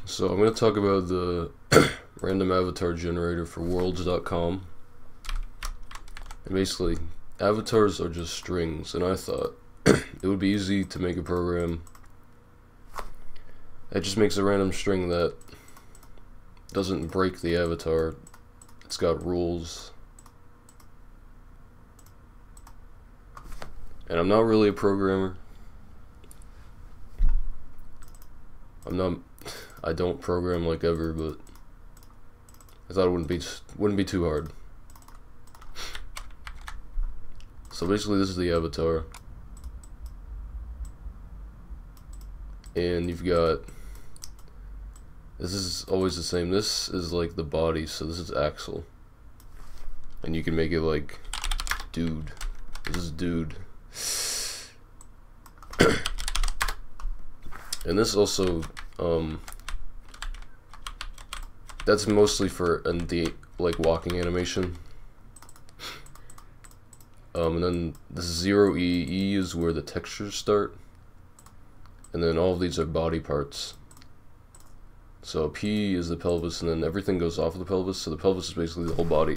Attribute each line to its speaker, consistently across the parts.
Speaker 1: So I'm going to talk about the random avatar generator for worlds.com. And basically, avatars are just strings, and I thought it would be easy to make a program that just makes a random string that doesn't break the avatar. It's got rules. And I'm not really a programmer. I don't program like ever, but I thought it wouldn't be too hard. So basically this is the avatar. And you've got, this is always the same. This is like the body, so this is Axel. And you can make it like dude. This is dude. And this also, that's mostly for the like walking animation. And then this is 0E. E is where the textures start. And then all of these are body parts. So P is the pelvis, and then everything goes off of the pelvis. So the pelvis is basically the whole body.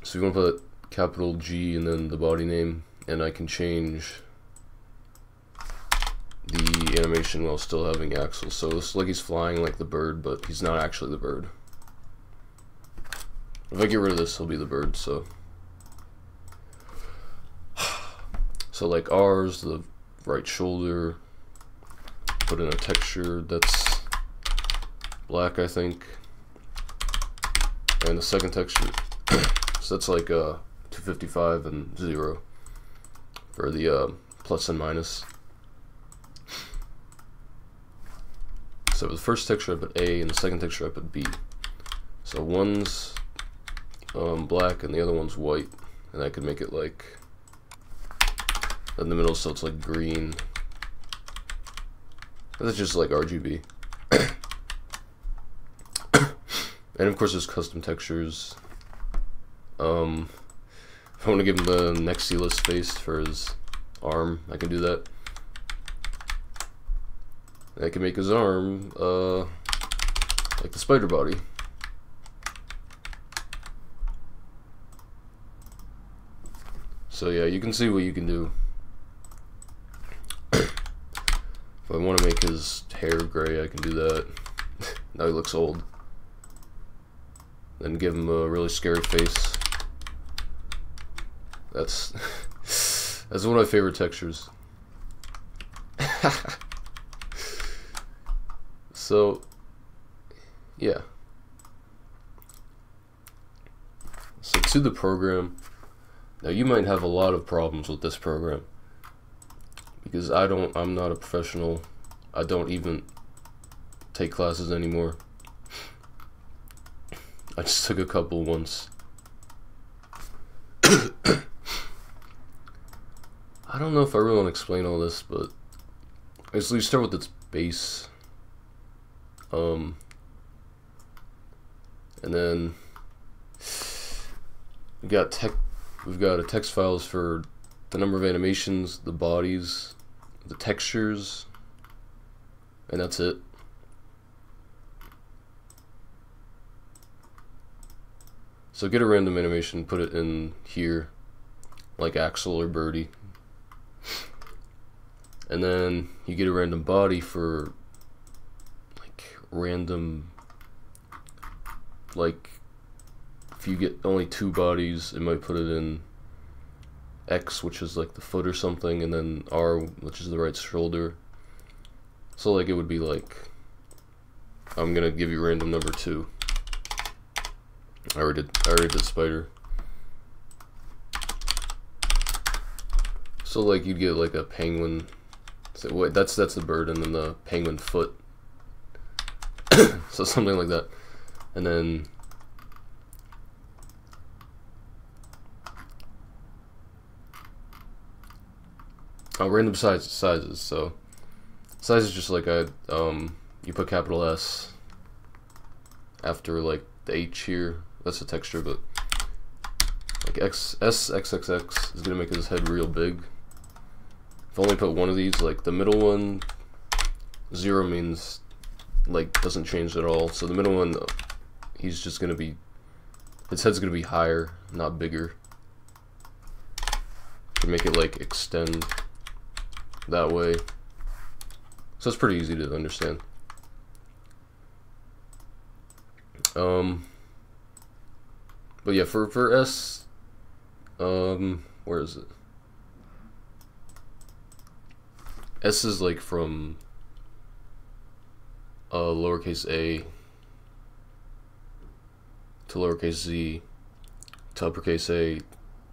Speaker 1: So you want to put capital G and then the body name, and I can change the animation while still having Axel. So it's like he's flying like the bird, but he's not actually the bird. If I get rid of this, he'll be the bird. So like R's the right shoulder. Put in a texture that's black, I think, and the second texture. So that's like 255 and 0 for the plus and minus. So the first texture I put A, and the second texture I put B. So one's black and the other one's white, and I could make it like in the middle, so it's like green. That's just like RGB. And of course there's custom textures. If I want to give him the Nexulus face for his arm, I can do that. I can make his arm like the spider body. So yeah, you can see what you can do. If I want to make his hair gray, I can do that. Now he looks old. Then give him a really scary face. That's one of my favorite textures. So yeah. So to the program. Now you might have a lot of problems with this program, because I'm not a professional. I don't even take classes anymore. I just took a couple once. I don't know if I really want to explain all this, but basically you start with its base. And then we've got text files for the number of animations, the bodies, the textures, and that's it. So get a random animation, put it in here, like Axel or Birdie. And then you get a random body for like random, like if you get only 2 bodies, it might put it in X, which is like the foot or something, and then R, which is the right shoulder. So like it would be like, I'm gonna give you random number 2. I already did spider. So like you'd get like a penguin. So wait, that's the bird, and then the penguin foot. So something like that, and then random sizes. So size is just like you put capital S after like the H here. That's the texture, but like SXXX is gonna make his head real big. If I only put one of these, like the middle one, 0 means like doesn't change at all. So the middle one, he's just gonna be, his head's gonna be higher, not bigger, to make it like extend that way. So it's pretty easy to understand. But yeah, for S, where is it? S is like from lowercase a to lowercase z to uppercase a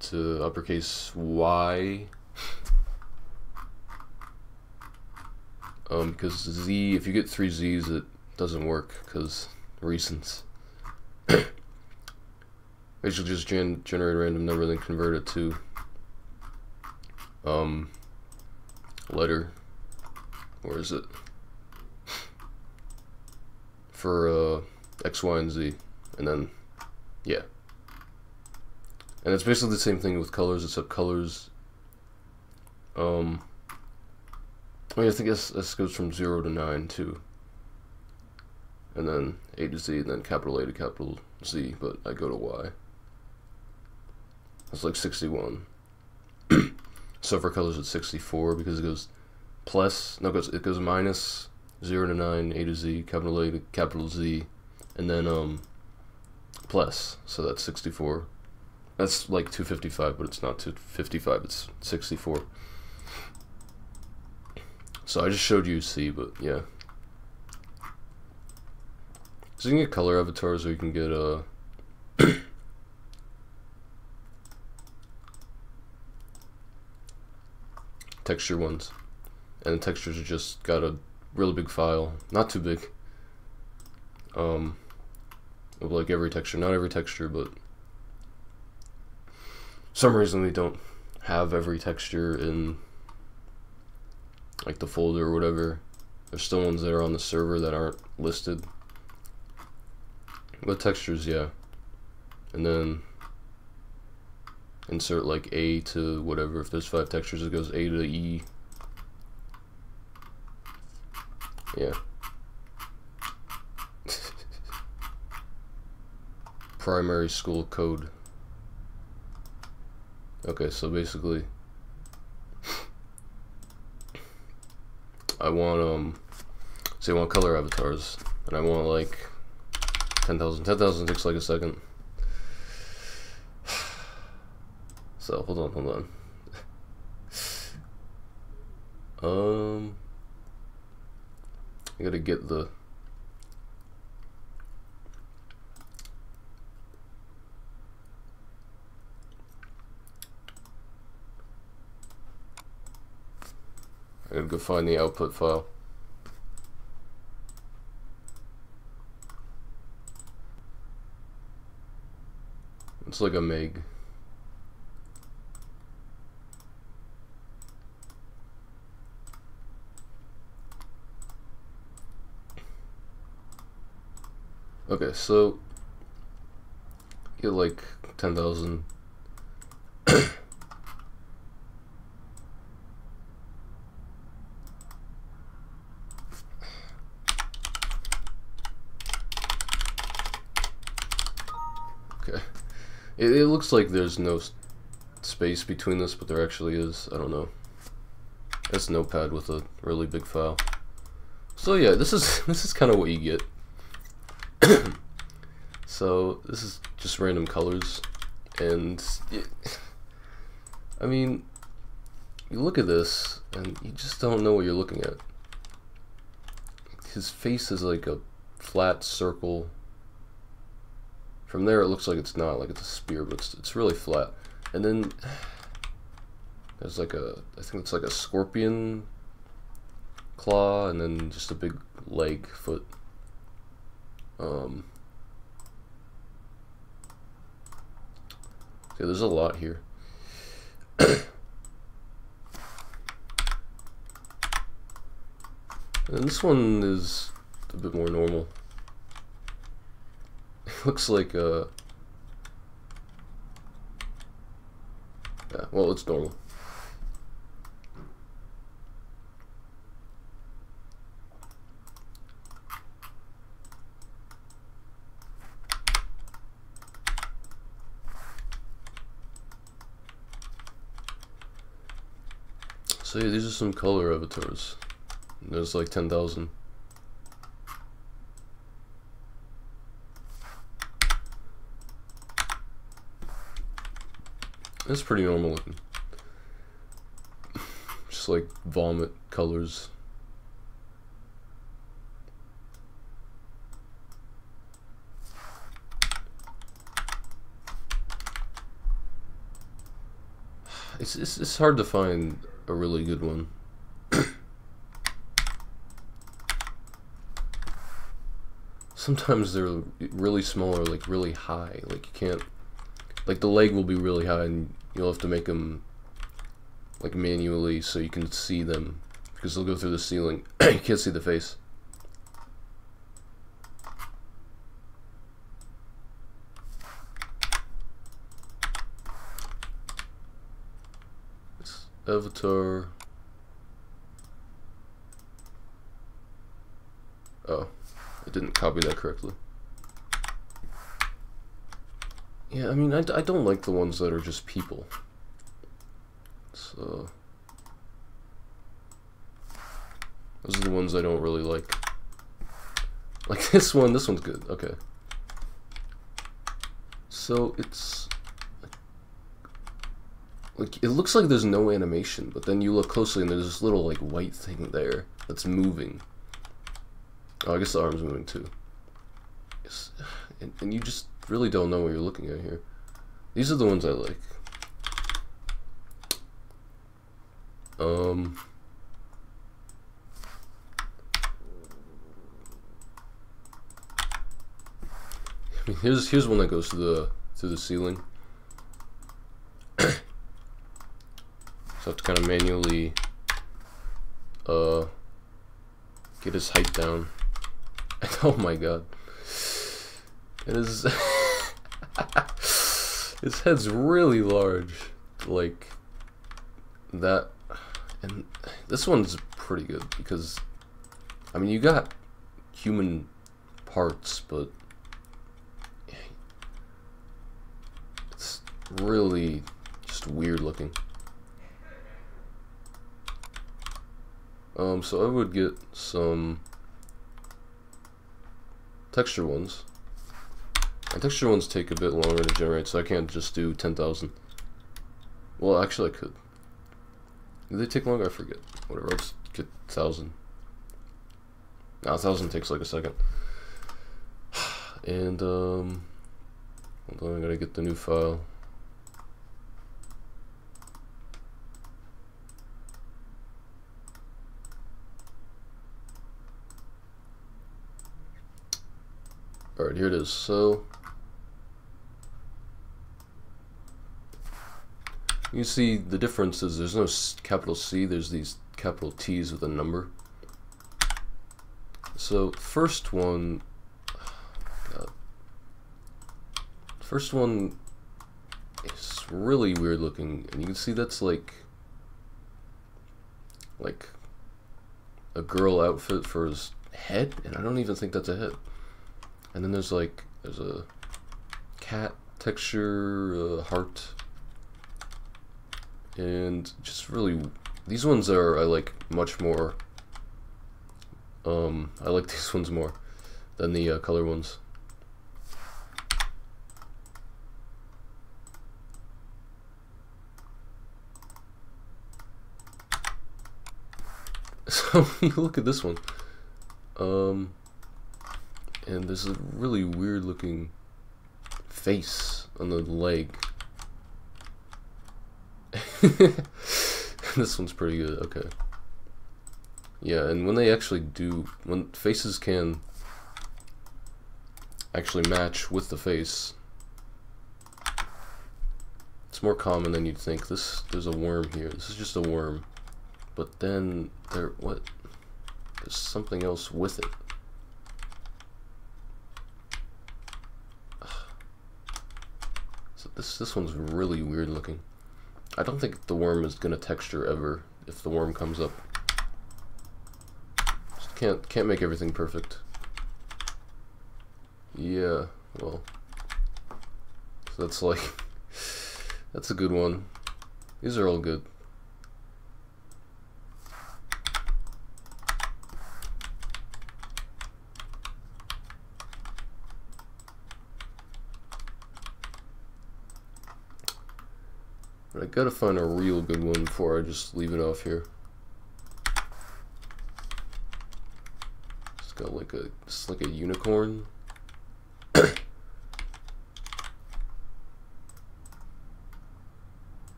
Speaker 1: to uppercase y. Because Z, if you get 3 Z's, it doesn't work because reasons. Basically, just generate a random number, then convert it to letter. Where is it? For X, Y, and Z, and then yeah. And it's basically the same thing with colors, except colors. I think this goes from 0 to 9 too, and then A to Z, and then capital A to capital Z, but I go to Y. It's like 61. So for colors it's 64 because it goes plus, no, it goes minus 0 to 9, A to Z, capital A to capital Z, and then plus, so that's 64. That's like 255, but it's not 255, it's 64. So I just showed you C, but yeah. So you can get color avatars, or you can get texture ones. And the textures are just got a really big file, not too big. Of like every texture, not every texture, but for some reason they don't have every texture in like the folder or whatever. There's still ones that are on the server that aren't listed. But textures, yeah. And then insert like A to whatever. If there's 5 textures, it goes A to E. Yeah. Primary school code. Okay, so basically I want say I want color avatars, and I want like 10,000. 10,000 takes like a second. So hold on. I gotta get the I gotta go find the output file. It's like a meg. Okay, so get like 10,000. Okay, it looks like there's no space between this, but there actually is. I don't know. That's Notepad with a really big file. So yeah, this is kind of what you get. So this is just random colors, and I mean, you look at this and you just don't know what you're looking at. His face is like a flat circle. From there it looks like it's not, like it's a spear, but it's really flat. And then there's like I think it's like a scorpion claw, and then just a big leg, foot. Okay, there's a lot here. And this one is a bit more normal. It looks like yeah, well, it's normal. So yeah, these are some color avatars. There's like 10,000. It's pretty normal looking. Just like vomit colors. It's hard to find a really good one. Sometimes they're really small or like really high. Like you can't, like the leg will be really high and you'll have to make them like manually so you can see them because they'll go through the ceiling. You can't see the face. This avatar. Oh, I didn't copy that correctly. Yeah, I mean, I don't like the ones that are just people. So those are the ones I don't really like. Like this one's good. Okay. So it's like it looks like there's no animation, but then you look closely and there's this little like white thing there that's moving. Oh, I guess the arm's moving too. Yes. And you just really don't know what you're looking at here. These are the ones I like. I mean, here's one that goes to the ceiling. So I have to kind of manually get his height down. Oh my god. It is his head's really large. Like that. And this one's pretty good because I mean you got human parts, but it's really just weird looking. So I would get some texture ones. And texture ones take a bit longer to generate, so I can't just do 10,000. Well, actually I could. Do they take longer? I forget. Whatever, I'll just get 1,000. Nah, 1,000 takes like a second. And, hold on, I gotta get the new file. Alright, here it is. So you see the difference is there's no capital C, there's these capital T's with a number. So first one, God, first one is really weird looking, and you can see that's like a girl outfit for his head, and I don't even think that's a head. And then there's a cat texture, heart, and just really, these ones are, I like much more, I like these ones more than the color ones. So you look at this one, and there's a really weird looking face on the leg. This one's pretty good. Okay. Yeah, and when they actually do, when faces can actually match with the face, it's more common than you'd think. There's a worm here. This is just a worm, but then there's something else with it. So this one's really weird looking. I don't think the worm is gonna texture ever if the worm comes up. Just can't make everything perfect. Yeah, well, so that's like that's a good one. These are all good. I gotta find a real good one before I just leave it off here. It's got like a unicorn.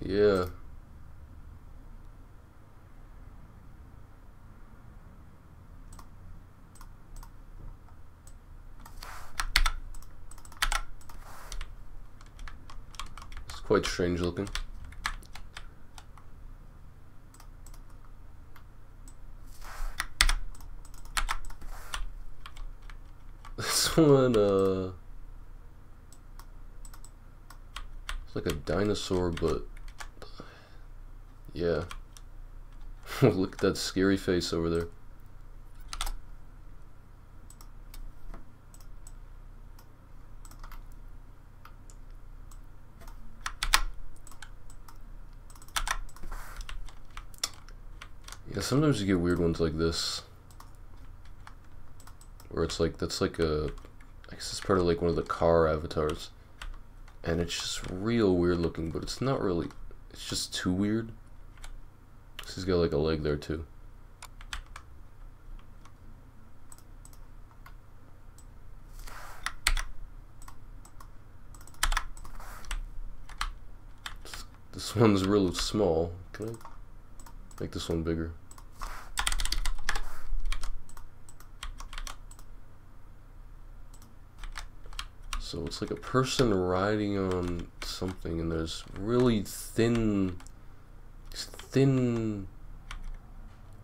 Speaker 1: Yeah. It's quite strange looking. This one, it's like a dinosaur, but yeah. Look at that scary face over there. Yeah, sometimes you get weird ones like this, where it's like, that's like a, I guess it's part of like one of the car avatars, and it's just real weird looking, but it's not really, it's just too weird. He's got like a leg there too. This one's real small. Can I make this one bigger? So it's like a person riding on something, and there's really thin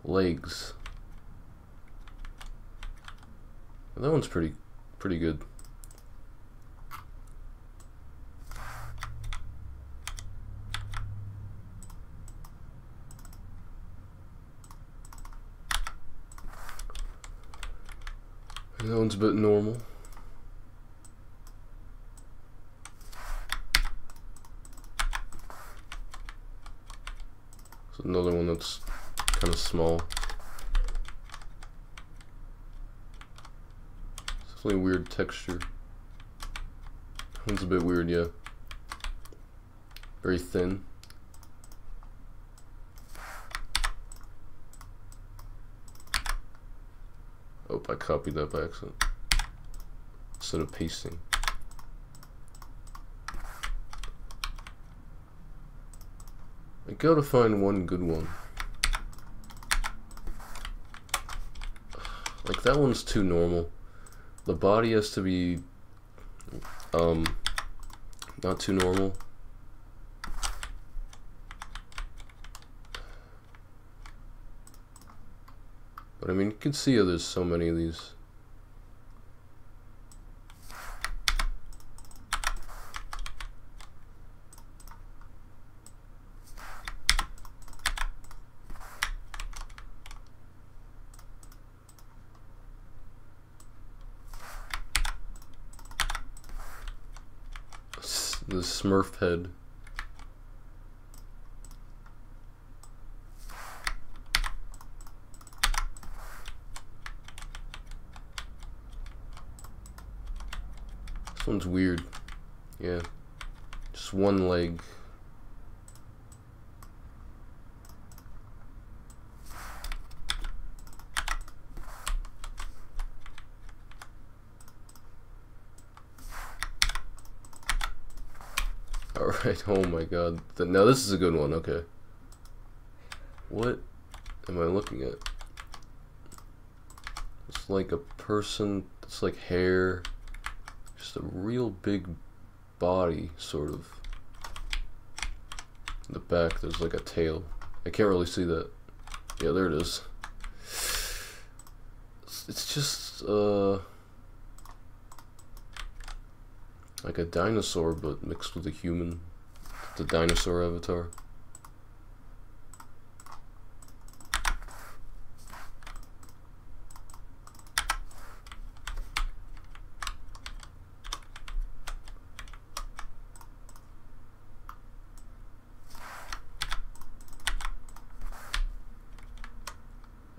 Speaker 1: legs. That one's pretty good. And that one's a bit normal. So another one that's kind of small. It's definitely weird texture. One's a bit weird, yeah. Very thin. Oh, I copied that by accident instead of pasting. I gotta find one good one. Like, that one's too normal. The body has to be not too normal. But I mean, you can see how there's so many of these. The Smurf head. This one's weird. Yeah. Just one leg. Alright, oh my god. Now this is a good one, okay. What am I looking at? It's like a person, it's like hair. Just a real big body, sort of. In the back, there's like a tail. I can't really see that. Yeah, there it is. It's just, like a dinosaur, but mixed with a human. The dinosaur avatar.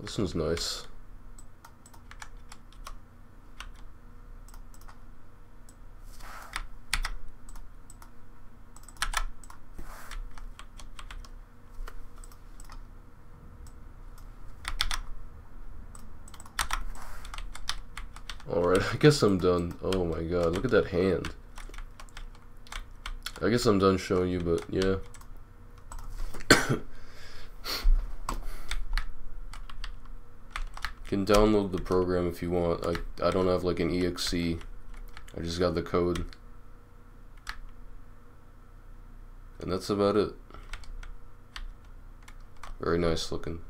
Speaker 1: This one's nice. Alright, I guess I'm done. Oh my god, look at that hand. I guess I'm done showing you, but yeah. You can download the program if you want. I don't have like an exe. I just got the code. And that's about it. Very nice looking.